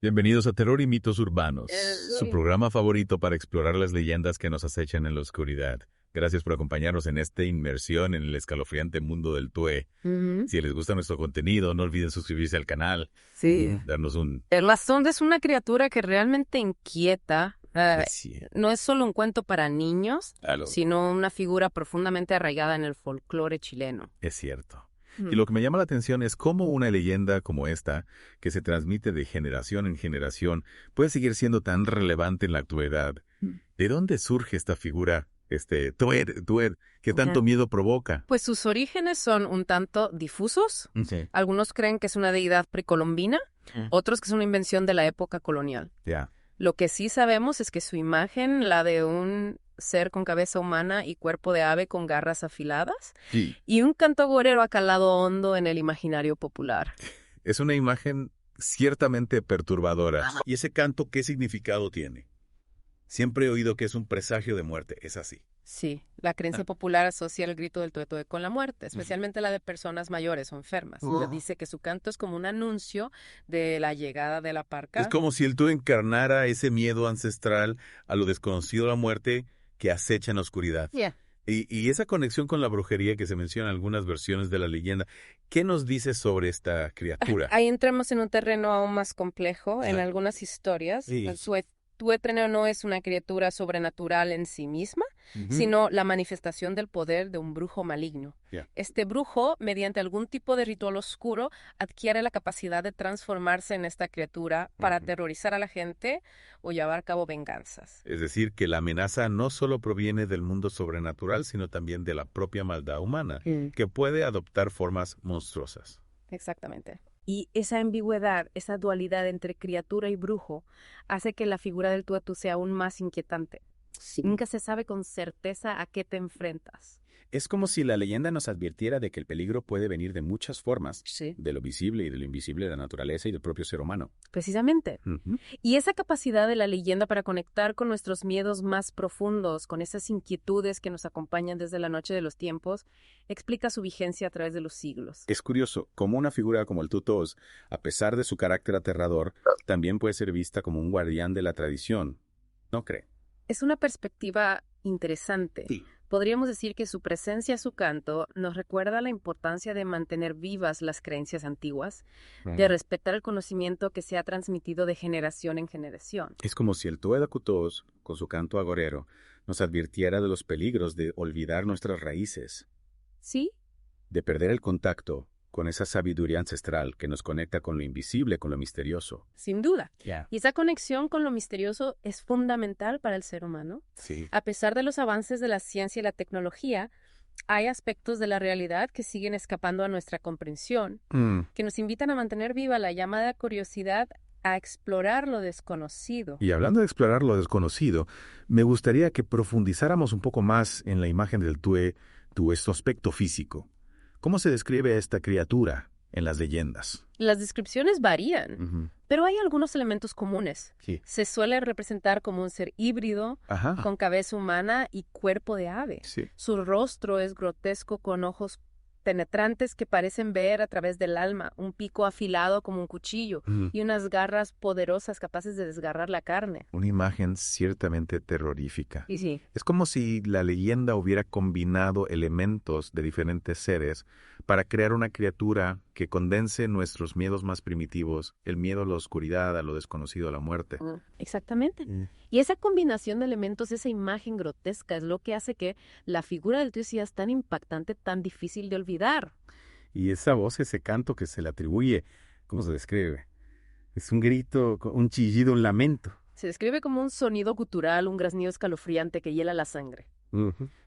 Bienvenidos a Terror y Mitos Urbanos, su Sí. programa favorito para explorar las leyendas que nos acechan en la oscuridad. Gracias por acompañarnos en esta inmersión en el escalofriante mundo del Tue. Ujú. Si les gusta nuestro contenido, no olviden suscribirse al canal, Sí. darnos un... La sonda es una criatura que realmente inquieta. Es cierto. No es solo un cuento para niños, Aló, sino una figura profundamente arraigada en el folclore chileno. es cierto. Y Mm. lo que me llama la atención es cómo una leyenda como esta, que se transmite de generación en generación, puede seguir siendo tan relevante en la actualidad. Mm. ¿De dónde surge esta figura, Tuer, que tanto Ajá. miedo provoca? Pues sus orígenes son un tanto difusos. Sí. Algunos creen que es una deidad precolombina, otros que es una invención de la época colonial. Ya. Lo que sí sabemos es que su imagen, la de un ser con cabeza humana y cuerpo de ave con garras afiladas, Sí. y un canto agorero ha calado hondo en el imaginario popular. Es una imagen ciertamente perturbadora. ¿Y ese canto qué significado tiene? Siempre he oído que es un presagio de muerte, es así. Sí, la creencia popular asocia el grito del tuetué con la muerte, especialmente la de personas mayores o enfermas. Dice que su canto es como un anuncio de la llegada de la parca. Es como si el tú encarnara ese miedo ancestral a lo desconocido, a la muerte que acecha en la oscuridad. Yeah. Y esa conexión con la brujería que se menciona en algunas versiones de la leyenda, ¿qué nos dice sobre esta criatura? Ahí entramos en un terreno aún más complejo. En Ajá. algunas historias, Sí. el tuétano no es una criatura sobrenatural en sí misma, sino la manifestación del poder de un brujo maligno. Ya. Este brujo, mediante algún tipo de ritual oscuro, adquiere la capacidad de transformarse en esta criatura para aterrorizar a la gente o llevar a cabo venganzas. Es decir, que la amenaza no solo proviene del mundo sobrenatural, sino también de la propia maldad humana, que puede adoptar formas monstruosas. Exactamente. Y esa ambigüedad, esa dualidad entre criatura y brujo, hace que la figura del tuatú sea aún más inquietante. Nunca se sabe con certeza a qué te enfrentas. Es como si la leyenda nos advirtiera de que el peligro puede venir de muchas formas, Sí. de lo visible y de lo invisible de la naturaleza y del propio ser humano. Precisamente. Ujú. Y esa capacidad de la leyenda para conectar con nuestros miedos más profundos, con esas inquietudes que nos acompañan desde la noche de los tiempos, explica su vigencia a través de los siglos. Es curioso cómo una figura como el Tutos, a pesar de su carácter aterrador, también puede ser vista como un guardián de la tradición. ¿No cree? Es una perspectiva interesante. Sí. Podríamos decir que su presencia, su canto, nos recuerda la importancia de mantener vivas las creencias antiguas, de respetar el conocimiento que se ha transmitido de generación en generación. Es como si el Tueda Cutos, con su canto agorero, nos advirtiera de los peligros de olvidar nuestras raíces, ¿Sí? de perder el contacto con esa sabiduría ancestral que nos conecta con lo invisible, con lo misterioso. Sin duda. Ya. Y esa conexión con lo misterioso es fundamental para el ser humano. Sí. A pesar de los avances de la ciencia y la tecnología, hay aspectos de la realidad que siguen escapando a nuestra comprensión, que nos invitan a mantener viva la llamada curiosidad a explorar lo desconocido. Y hablando de explorar lo desconocido, me gustaría que profundizáramos un poco más en la imagen del Tue, su aspecto físico. ¿Cómo se describe esta criatura en las leyendas? Las descripciones varían, pero hay algunos elementos comunes. Sí. Se suele representar como un ser híbrido, Ajá. con cabeza humana y cuerpo de ave. Sí. Su rostro es grotesco con ojos penetrantes que parecen ver a través del alma, un pico afilado como un cuchillo y unas garras poderosas capaces de desgarrar la carne. Una imagen ciertamente terrorífica. Y sí, Es como si la leyenda hubiera combinado elementos de diferentes seres para crear una criatura que condense nuestros miedos más primitivos, el miedo a la oscuridad, a lo desconocido, a la muerte. exactamente. Y esa combinación de elementos, esa imagen grotesca, es lo que hace que la figura del tío sea tan impactante, tan difícil de olvidar. Y esa voz, ese canto que se le atribuye, ¿cómo se describe? Es un grito, un chillido, un lamento. Se describe como un sonido gutural, un graznido escalofriante que hiela la sangre.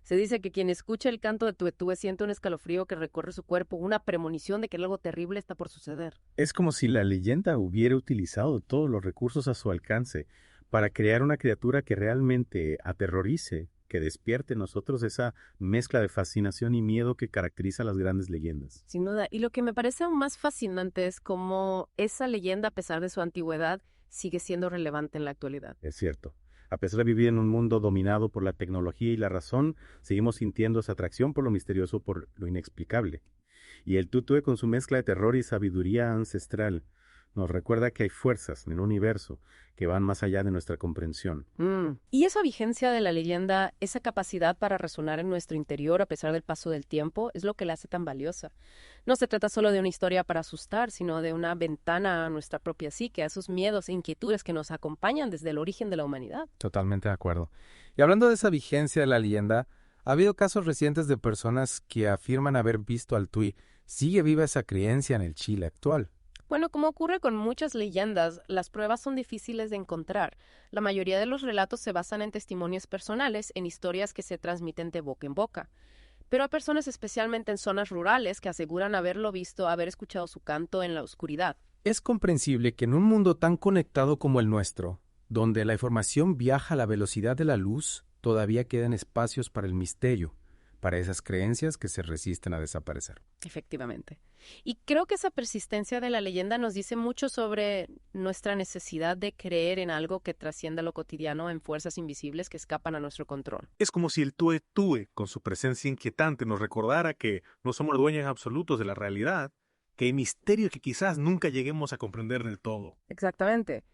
Se dice que quien escucha el canto de tuetúe siente un escalofrío que recorre su cuerpo, una premonición de que algo terrible está por suceder. Es como si la leyenda hubiera utilizado todos los recursos a su alcance para crear una criatura que realmente aterrorice, que despierte en nosotros esa mezcla de fascinación y miedo que caracteriza a las grandes leyendas. Sin duda. Y lo que me parece aún más fascinante es cómo esa leyenda, a pesar de su antigüedad, sigue siendo relevante en la actualidad. Es cierto. A pesar de vivir en un mundo dominado por la tecnología y la razón, seguimos sintiendo esa atracción por lo misterioso, por lo inexplicable. Y el tutue, con su mezcla de terror y sabiduría ancestral, Nos recuerda que hay fuerzas en el universo que van más allá de nuestra comprensión. Y esa vigencia de la leyenda, esa capacidad para resonar en nuestro interior a pesar del paso del tiempo, es lo que la hace tan valiosa. No se trata solo de una historia para asustar, sino de una ventana a nuestra propia psique, a esos miedos e inquietudes que nos acompañan desde el origen de la humanidad. Totalmente de acuerdo. Y hablando de esa vigencia de la leyenda, ha habido casos recientes de personas que afirman haber visto al Tui. ¿Sigue viva esa creencia en el Chile actual? Bueno, como ocurre con muchas leyendas, las pruebas son difíciles de encontrar. La mayoría de los relatos se basan en testimonios personales, en historias que se transmiten de boca en boca. Pero hay personas, especialmente en zonas rurales, que aseguran haberlo visto, haber escuchado su canto en la oscuridad. Es comprensible que en un mundo tan conectado como el nuestro, donde la información viaja a la velocidad de la luz, todavía quedan espacios para el misterio, para esas creencias que se resisten a desaparecer. Efectivamente. Y creo que esa persistencia de la leyenda nos dice mucho sobre nuestra necesidad de creer en algo que trascienda lo cotidiano, en fuerzas invisibles que escapan a nuestro control. Es como si el Tue, con su presencia inquietante, nos recordara que no somos dueños absolutos de la realidad, que hay misterios que quizás nunca lleguemos a comprender del todo. Exactamente.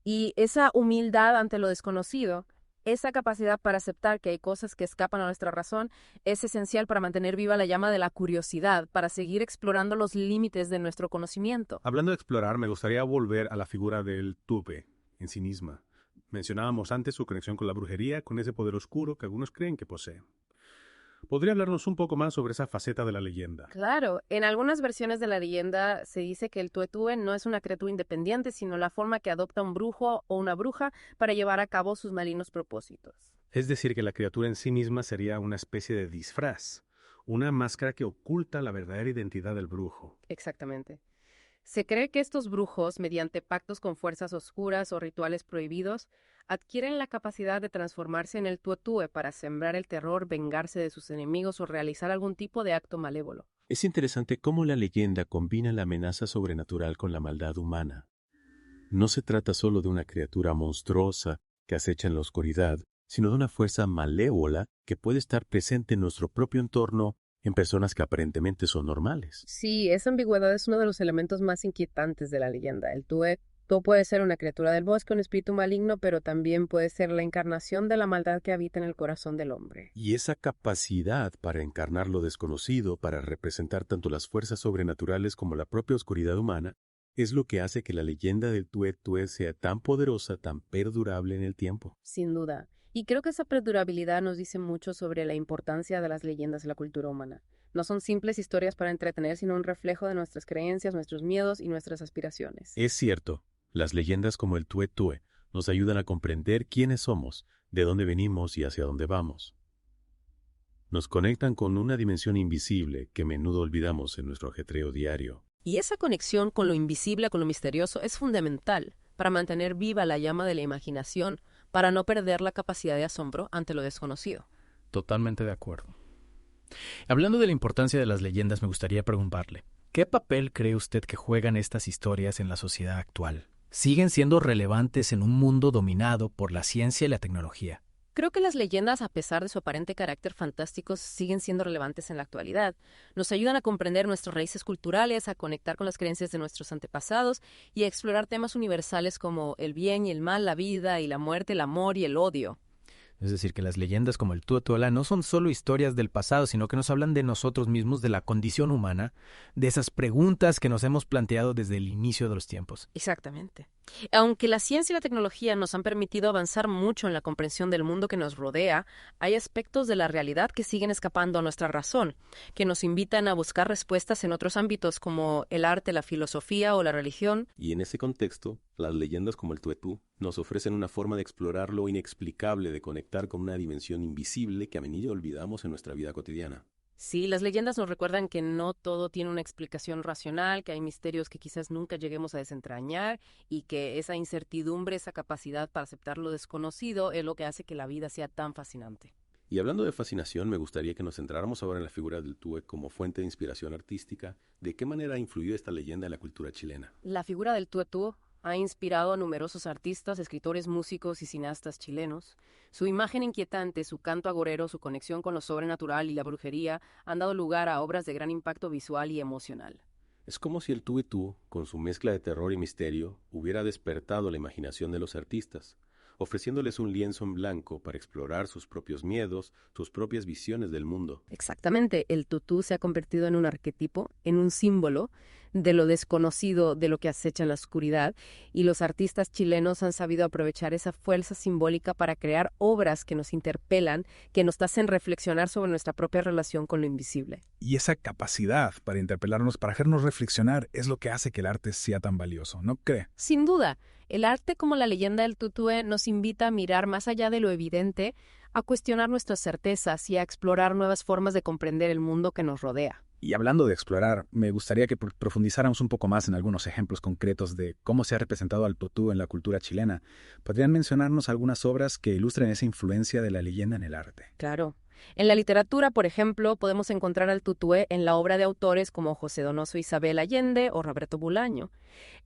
Y esa humildad ante lo desconocido, esa capacidad para aceptar que hay cosas que escapan a nuestra razón, es esencial para mantener viva la llama de la curiosidad, para seguir explorando los límites de nuestro conocimiento. Hablando de explorar, me gustaría volver a la figura del Tupe en sí misma. Mencionábamos antes su conexión con la brujería, con ese poder oscuro que algunos creen que posee. ¿Podría hablarnos un poco más sobre esa faceta de la leyenda? Claro, en algunas versiones de la leyenda se dice que el tuetue no es una criatura independiente, sino la forma que adopta un brujo o una bruja para llevar a cabo sus malignos propósitos. Es decir, que la criatura en sí misma sería una especie de disfraz, una máscara que oculta la verdadera identidad del brujo. Exactamente. Se cree que estos brujos, mediante pactos con fuerzas oscuras o rituales prohibidos, adquieren la capacidad de transformarse en el tuetue para sembrar el terror, vengarse de sus enemigos o realizar algún tipo de acto malévolo. Es interesante cómo la leyenda combina la amenaza sobrenatural con la maldad humana. No se trata solo de una criatura monstruosa que acecha en la oscuridad, sino de una fuerza malévola que puede estar presente en nuestro propio entorno en personas que aparentemente son normales. Sí, esa ambigüedad es uno de los elementos más inquietantes de la leyenda. El tuetue puede ser una criatura del bosque, un espíritu maligno, pero también puede ser la encarnación de la maldad que habita en el corazón del hombre. Y esa capacidad para encarnar lo desconocido, para representar tanto las fuerzas sobrenaturales como la propia oscuridad humana, es lo que hace que la leyenda del tuetue sea tan poderosa, tan perdurable en el tiempo. Sin duda. Y creo que esa perdurabilidad nos dice mucho sobre la importancia de las leyendas en la cultura humana. No son simples historias para entretener, sino un reflejo de nuestras creencias, nuestros miedos y nuestras aspiraciones. Es cierto, las leyendas como el tuetue nos ayudan a comprender quiénes somos, de dónde venimos y hacia dónde vamos. Nos conectan con una dimensión invisible que a menudo olvidamos en nuestro ajetreo diario. Y esa conexión con lo invisible, con lo misterioso, es fundamental para mantener viva la llama de la imaginación, para no perder la capacidad de asombro ante lo desconocido. Totalmente de acuerdo. Hablando de la importancia de las leyendas, me gustaría preguntarle, ¿qué papel cree usted que juegan estas historias en la sociedad actual? ¿Siguen siendo relevantes en un mundo dominado por la ciencia y la tecnología? Creo que las leyendas, a pesar de su aparente carácter fantástico, siguen siendo relevantes en la actualidad. Nos ayudan a comprender nuestras raíces culturales, a conectar con las creencias de nuestros antepasados y a explorar temas universales como el bien y el mal, la vida y la muerte, el amor y el odio. Es decir, que las leyendas como el Tuetuala no son solo historias del pasado, sino que nos hablan de nosotros mismos, de la condición humana, de esas preguntas que nos hemos planteado desde el inicio de los tiempos. Exactamente. Aunque la ciencia y la tecnología nos han permitido avanzar mucho en la comprensión del mundo que nos rodea, hay aspectos de la realidad que siguen escapando a nuestra razón, que nos invitan a buscar respuestas en otros ámbitos como el arte, la filosofía o la religión. Y en ese contexto, las leyendas como el Tuetú nos ofrecen una forma de explorar lo inexplicable, de conectar con una dimensión invisible que a menudo olvidamos en nuestra vida cotidiana. Sí, las leyendas nos recuerdan que no todo tiene una explicación racional, que hay misterios que quizás nunca lleguemos a desentrañar y que esa incertidumbre, esa capacidad para aceptar lo desconocido es lo que hace que la vida sea tan fascinante. Y hablando de fascinación, me gustaría que nos centráramos ahora en la figura del Tue como fuente de inspiración artística. ¿De qué manera ha influido esta leyenda en la cultura chilena? La figura del Tuetú ha inspirado a numerosos artistas, escritores, músicos y cineastas chilenos. Su imagen inquietante, su canto agorero, su conexión con lo sobrenatural y la brujería han dado lugar a obras de gran impacto visual y emocional. Es como si el Tuetú, con su mezcla de terror y misterio, hubiera despertado la imaginación de los artistas, ofreciéndoles un lienzo en blanco para explorar sus propios miedos, sus propias visiones del mundo. Exactamente, el tutú se ha convertido en un arquetipo, en un símbolo de lo desconocido, de lo que acecha en la oscuridad, y los artistas chilenos han sabido aprovechar esa fuerza simbólica para crear obras que nos interpelan, que nos hacen reflexionar sobre nuestra propia relación con lo invisible. Y esa capacidad para interpelarnos, para hacernos reflexionar, es lo que hace que el arte sea tan valioso, ¿no cree? Sin duda, el arte como la leyenda del tutúe nos invita a mirar más allá de lo evidente, a cuestionar nuestras certezas y a explorar nuevas formas de comprender el mundo que nos rodea. Y hablando de explorar, me gustaría que profundizáramos un poco más en algunos ejemplos concretos de cómo se ha representado al tutú en la cultura chilena. ¿Podrían mencionarnos algunas obras que ilustren esa influencia de la leyenda en el arte? Claro. En la literatura, por ejemplo, podemos encontrar al tutúe en la obra de autores como José Donoso Isabel Allende o Roberto Bolaño.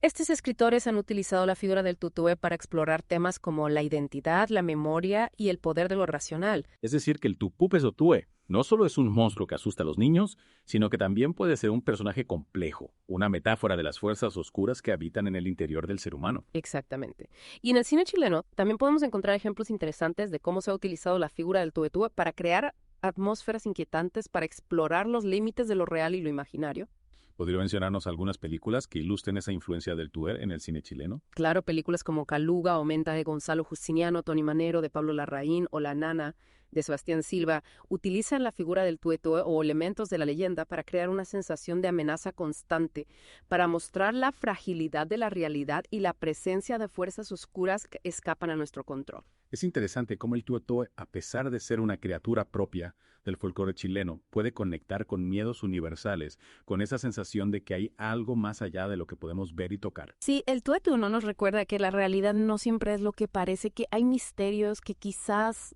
Estos escritores han utilizado la figura del tutúe para explorar temas como la identidad, la memoria y el poder de lo racional. Es decir, que el Tupupes-Otué no solo es un monstruo que asusta a los niños, sino que también puede ser un personaje complejo, una metáfora de las fuerzas oscuras que habitan en el interior del ser humano. Exactamente. Y en el cine chileno también podemos encontrar ejemplos interesantes de cómo se ha utilizado la figura del tuetúe para crear atmósferas inquietantes, para explorar los límites de lo real y lo imaginario. ¿Podría mencionarnos algunas películas que ilustren esa influencia del tuer en el cine chileno? Claro, películas como Caluga o Menta de Gonzalo Justiniano, Tony Manero de Pablo Larraín o La Nana de Sebastián Silva utilizan la figura del tuetúe o elementos de la leyenda para crear una sensación de amenaza constante, para mostrar la fragilidad de la realidad y la presencia de fuerzas oscuras que escapan a nuestro control. Es interesante cómo el tuetúe, a pesar de ser una criatura propia del folclore chileno, puede conectar con miedos universales, con esa sensación de que hay algo más allá de lo que podemos ver y tocar. Sí, el tuetúe nos recuerda que la realidad no siempre es lo que parece, que hay misterios que quizás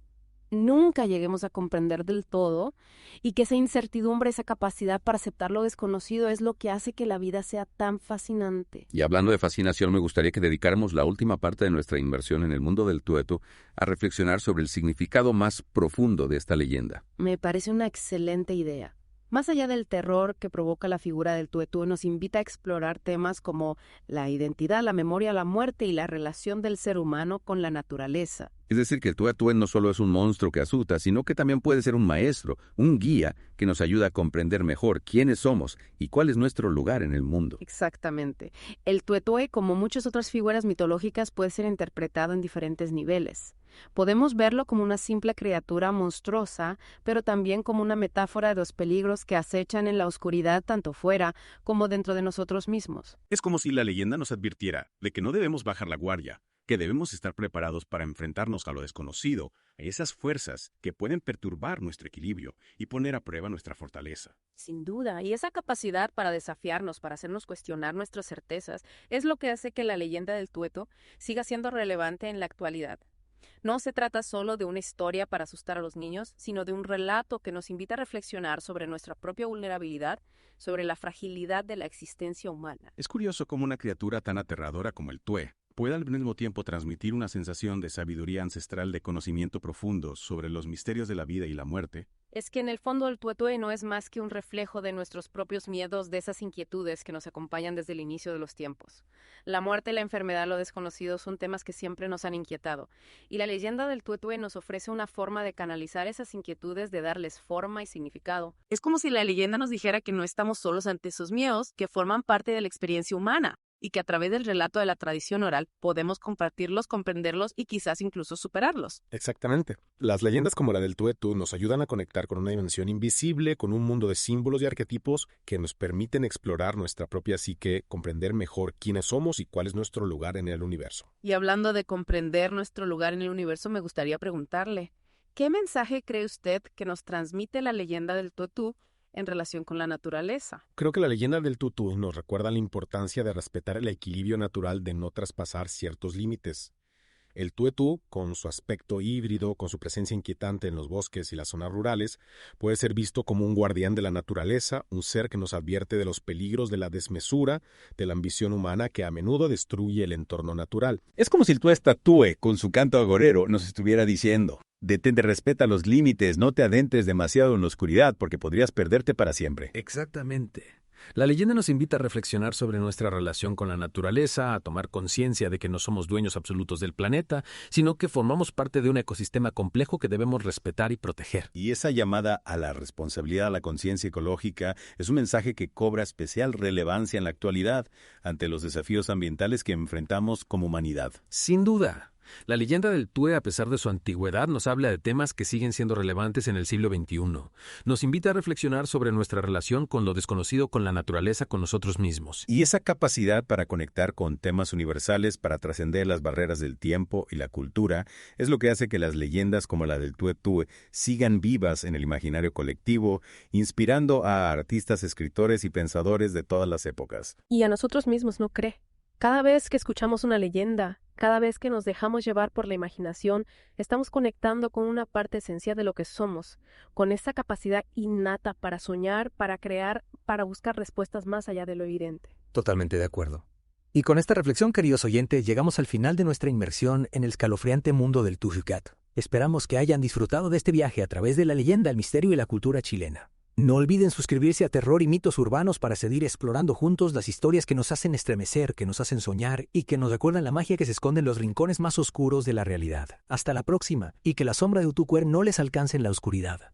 nunca lleguemos a comprender del todo y que esa incertidumbre, esa capacidad para aceptar lo desconocido es lo que hace que la vida sea tan fascinante. Y hablando de fascinación, me gustaría que dedicáramos la última parte de nuestra inmersión en el mundo del tueto a reflexionar sobre el significado más profundo de esta leyenda. Me parece una excelente idea. Más allá del terror que provoca la figura del tuetú, nos invita a explorar temas como la identidad, la memoria, la muerte y la relación del ser humano con la naturaleza. Es decir, que el tuetú no solo es un monstruo que asusta, sino que también puede ser un maestro, un guía que nos ayuda a comprender mejor quiénes somos y cuál es nuestro lugar en el mundo. Exactamente. El tuetú, como muchas otras figuras mitológicas, puede ser interpretado en diferentes niveles. Podemos verlo como una simple criatura monstruosa, pero también como una metáfora de los peligros que acechan en la oscuridad tanto fuera como dentro de nosotros mismos. Es como si la leyenda nos advirtiera de que no debemos bajar la guardia, que debemos estar preparados para enfrentarnos a lo desconocido, a esas fuerzas que pueden perturbar nuestro equilibrio y poner a prueba nuestra fortaleza. Sin duda, y esa capacidad para desafiarnos, para hacernos cuestionar nuestras certezas, es lo que hace que la leyenda del tueto siga siendo relevante en la actualidad. No se trata solo de una historia para asustar a los niños, sino de un relato que nos invita a reflexionar sobre nuestra propia vulnerabilidad, sobre la fragilidad de la existencia humana. Es curioso cómo una criatura tan aterradora como el tué puede al mismo tiempo transmitir una sensación de sabiduría ancestral, de conocimiento profundo sobre los misterios de la vida y la muerte. Es que en el fondo el tuetúe no es más que un reflejo de nuestros propios miedos, de esas inquietudes que nos acompañan desde el inicio de los tiempos. La muerte, la enfermedad, lo desconocido son temas que siempre nos han inquietado. Y la leyenda del tuetúe nos ofrece una forma de canalizar esas inquietudes, de darles forma y significado. Es como si la leyenda nos dijera que no estamos solos ante esos miedos, que forman parte de la experiencia humana, y que a través del relato de la tradición oral podemos compartirlos, comprenderlos y quizás incluso superarlos. Exactamente. Las leyendas como la del tuetú nos ayudan a conectar con una dimensión invisible, con un mundo de símbolos y arquetipos que nos permiten explorar nuestra propia psique, comprender mejor quiénes somos y cuál es nuestro lugar en el universo. Y hablando de comprender nuestro lugar en el universo, me gustaría preguntarle, ¿qué mensaje cree usted que nos transmite la leyenda del tuetú en relación con la naturaleza? Creo que la leyenda del tutú nos recuerda la importancia de respetar el equilibrio natural, de no traspasar ciertos límites. El tuetú, con su aspecto híbrido, con su presencia inquietante en los bosques y las zonas rurales, puede ser visto como un guardián de la naturaleza, un ser que nos advierte de los peligros de la desmesura, de la ambición humana que a menudo destruye el entorno natural. Es como si el tuestatúe, con su canto agorero, nos estuviera diciendo: detente, respeta los límites, no te adentres demasiado en la oscuridad porque podrías perderte para siempre. Exactamente. La leyenda nos invita a reflexionar sobre nuestra relación con la naturaleza, a tomar conciencia de que no somos dueños absolutos del planeta, sino que formamos parte de un ecosistema complejo que debemos respetar y proteger. Y esa llamada a la responsabilidad, a la conciencia ecológica, es un mensaje que cobra especial relevancia en la actualidad ante los desafíos ambientales que enfrentamos como humanidad. Sin duda. La leyenda del Tue, a pesar de su antigüedad, nos habla de temas que siguen siendo relevantes en el siglo XXI. Nos invita a reflexionar sobre nuestra relación con lo desconocido, con la naturaleza, con nosotros mismos. Y esa capacidad para conectar con temas universales, para trascender las barreras del tiempo y la cultura, es lo que hace que las leyendas como la del Tue Tue sigan vivas en el imaginario colectivo, inspirando a artistas, escritores y pensadores de todas las épocas. Y a nosotros mismos, ¿no cree? Cada vez que escuchamos una leyenda, cada vez que nos dejamos llevar por la imaginación, estamos conectando con una parte esencial de lo que somos, con esa capacidad innata para soñar, para crear, para buscar respuestas más allá de lo evidente. Totalmente de acuerdo. Y con esta reflexión, queridos oyentes, llegamos al final de nuestra inmersión en el escalofriante mundo del Tuxtla. Esperamos que hayan disfrutado de este viaje a través de la leyenda, el misterio y la cultura chilena. No olviden suscribirse a Terror y Mitos Urbanos para seguir explorando juntos las historias que nos hacen estremecer, que nos hacen soñar y que nos recuerdan la magia que se esconde en los rincones más oscuros de la realidad. Hasta la próxima, y que la sombra de Utucuer no les alcance en la oscuridad.